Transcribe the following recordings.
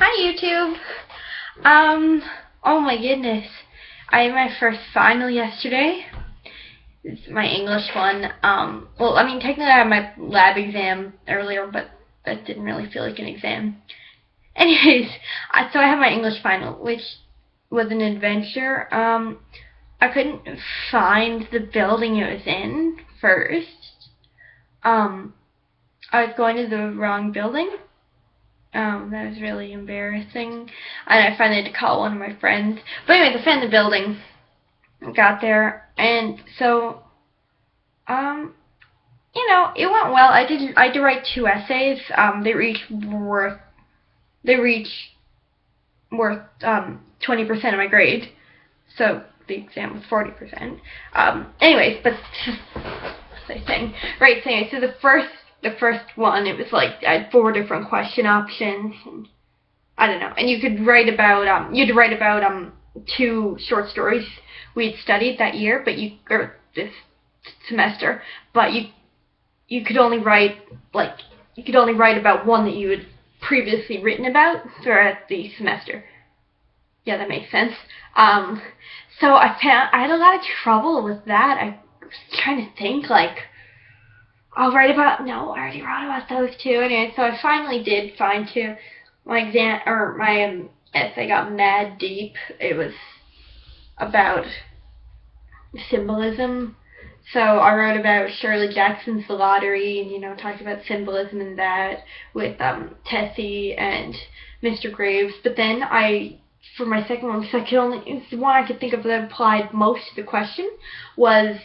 Hi YouTube. Oh my goodness. I had my first final yesterday. It's my English one. Well, I mean, technically I had my lab exam earlier, but that didn't really feel like an exam. Anyways, so I had my English final, which was an adventure. I couldn't find the building it was in first. I was going to the wrong building. That was really embarrassing. And I finally had to call one of my friends. But anyways, I found the building. Got there, and so, it went well. I had to write 2 essays. They were each worth 20% of my grade. So the exam was 40%. Anyways, but what's I saying? Right. So anyway, so the first one, it was like I had 4 different question options, and I don't know. And you could write about you had to write about 2 short stories we had studied that year, or this semester, but you could only write about one that you had previously written about throughout the semester. Yeah, that makes sense. So I had a lot of trouble with that. I was trying to think I'll write about, no, I already wrote about those 2. Anyway, so I finally did find 2. My essay got mad deep. It was about symbolism. So I wrote about Shirley Jackson's The Lottery, and talked about symbolism in that with Tessie and Mr. Graves. But then for my second one, because the one I could think of that applied most to the question was,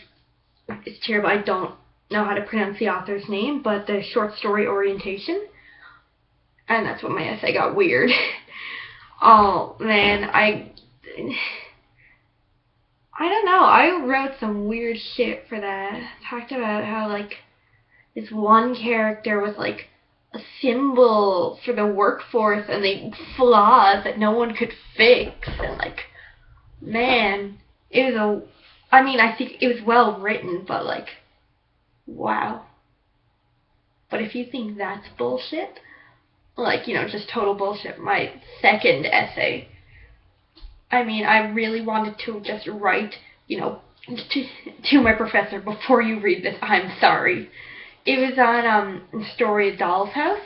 it's terrible, I don't know how to pronounce the author's name, but the short story Orientation. And that's when my essay got weird. Oh man, I don't know. I wrote some weird shit for that. Talked about how this one character was a symbol for the workforce and the flaws that no one could fix, and man, it was I think it was well written, but wow. But if you think that's bullshit, just total bullshit, my second essay, I really wanted to just write, to my professor, before you read this, I'm sorry. It was on the story A Doll's House.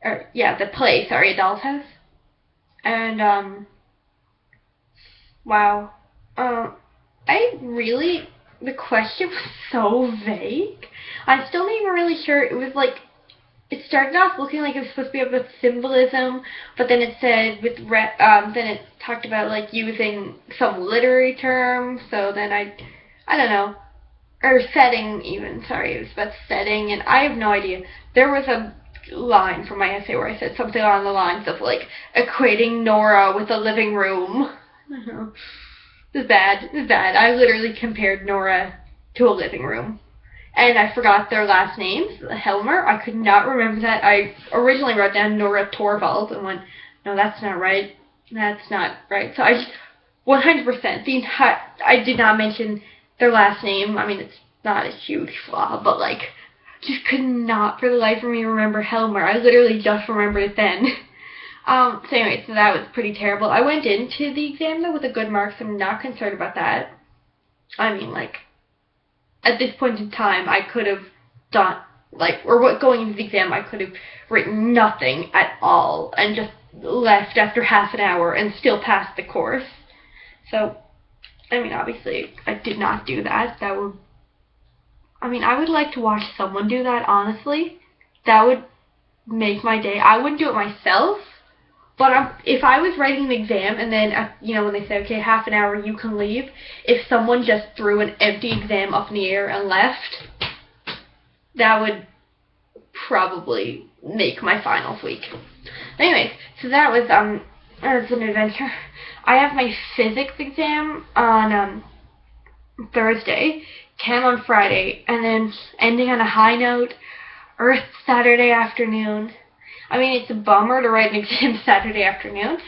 The play, sorry, A Doll's House. And, wow. The question was so vague. I'm still not even really sure. It was it started off looking like it was supposed to be about symbolism, but then it said then it talked about using some literary term. So then I don't know, or setting even. Sorry, it was about setting, and I have no idea. There was a line from my essay where I said something along the lines of equating Nora with a living room. I don't know. This is bad. This is bad. I literally compared Nora to a living room. And I forgot their last names, Helmer. I could not remember that. I originally wrote down Nora Torvald and went, no, that's not right. That's not right. So I just, 100%, I did not mention their last name. It's not a huge flaw, but just could not for the life of me remember Helmer. I literally just remembered it then. So anyway, so that was pretty terrible. I went into the exam though with a good mark, so I'm not concerned about that. At this point in time, I could have done, going into the exam, I could have written nothing at all and just left after half an hour and still passed the course. So, obviously, I did not do that. I would like to watch someone do that, honestly. That would make my day. I wouldn't do it myself, but if I was writing an exam and then, when they say, okay, half an hour, you can leave, if someone just threw an empty exam up in the air and left, that would probably make my finals week. Anyways, so that was an adventure. I have my physics exam on Thursday, chem on Friday, and then ending on a high note, Earth Saturday afternoon. It's a bummer to write an exam Saturday afternoon,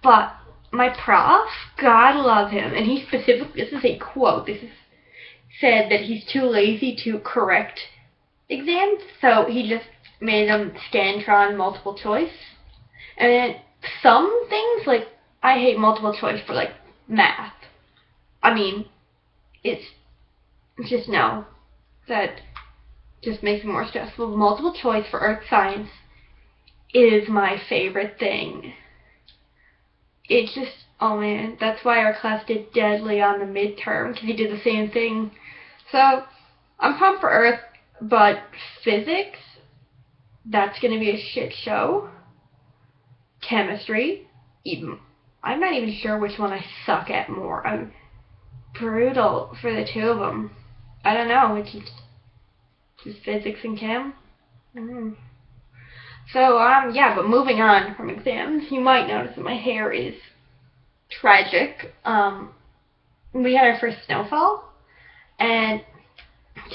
but my prof, God love him, and he specifically, this is a quote, said that he's too lazy to correct exams, so he just made them Scantron multiple choice. And then some things, like, I hate multiple choice for, like, math. I mean, it's just no. That just makes it more stressful. Multiple choice for earth science is my favorite thing. It's just, oh man, that's why our class did deadly on the midterm, because he did the same thing. So, I'm pumped for earth, but physics, that's going to be a shit show. Chemistry, I'm not even sure which one I suck at more. I'm brutal for the two of them. I don't know, it's just physics and chem. So, yeah, but moving on from exams, you might notice that my hair is tragic. We had our first snowfall, and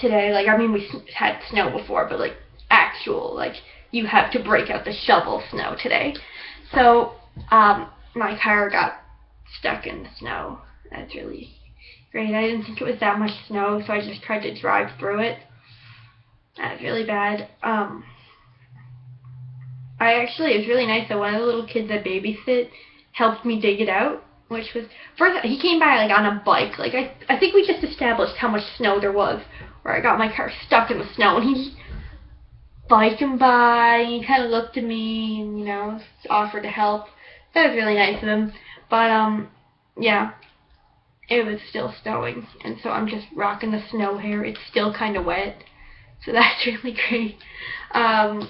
today, like, I mean, we had snow before, but, like, actual, like, you have to break out the shovel snow today. So, my car got stuck in the snow. That's really great. I didn't think it was that much snow, so I just tried to drive through it. That's really bad. It was really nice that one of the little kids that babysit helped me dig it out, which was, first, he came by, like, on a bike. Like, I think we just established how much snow there was, where I got my car stuck in the snow, and he biking by, and he kind of looked at me, and, you know, offered to help. That was really nice of him. But, yeah, it was still snowing, and so I'm just rocking the snow hair. It's still kind of wet, so that's really great. I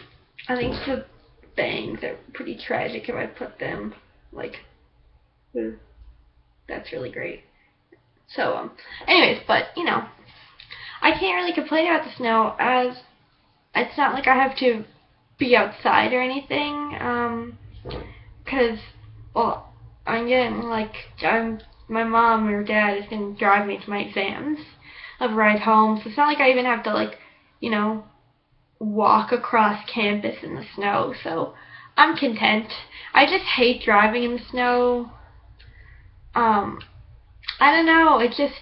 think the bangs are pretty tragic if I put them, like, that's really great. So, anyways, but, you know, I can't really complain about the snow, as it's not like I have to be outside or anything, because, well, my mom or dad is going to drive me to my exams. I'll ride home, so it's not like I even have to, like, you know, walk across campus in the snow, so I'm content. I just hate driving in the snow. I don't know, it just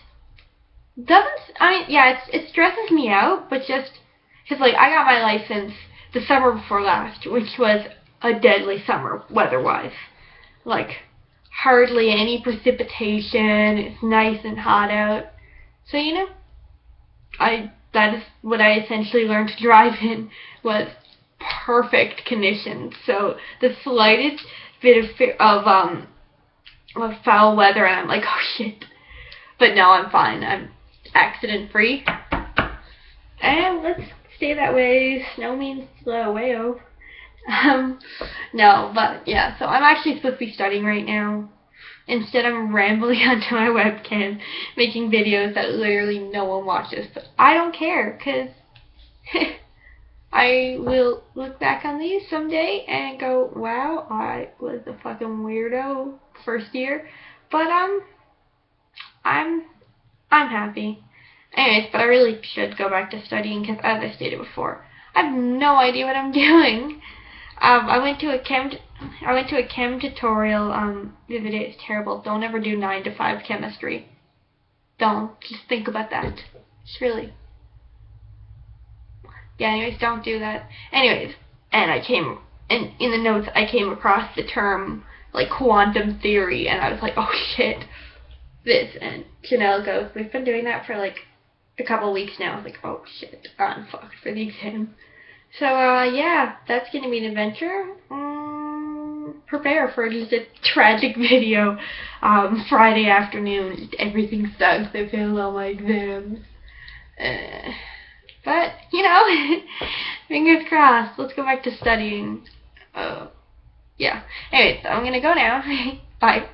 doesn't, yeah, it stresses me out, but just, because, like, I got my license the summer before last, which was a deadly summer, weather-wise. Like, hardly any precipitation, it's nice and hot out. So, you know, that is what I essentially learned to drive in, was perfect conditions. So, the slightest bit of foul weather, and I'm like, oh shit. But no, I'm fine. I'm accident-free. And let's stay that way. Snow means wayo. No, but yeah, so I'm actually supposed to be studying right now. Instead, I'm rambling onto my webcam, making videos that literally no one watches. But I don't care, because I will look back on these someday and go, wow, I was a fucking weirdo first year. But, I'm happy. Anyways, but I really should go back to studying, because as I stated before, I have no idea what I'm doing. I went to a chem tutorial the other day. It's terrible. Don't ever do 9 to 5 chemistry. Don't. Just think about that. Just really. Yeah, anyways, don't do that. Anyways, and in the notes, I came across the term, like, quantum theory, and I was like, oh shit, this. And Janelle goes, we've been doing that for, like, a couple weeks now. I was like, oh shit, I'm fucked for the exam. So, yeah, that's gonna be an adventure. Prepare for just a tragic video, Friday afternoon. Just everything sucks. I failed all my exams. But, you know, fingers crossed. Let's go back to studying. Yeah. Anyways, I'm gonna go now. Bye.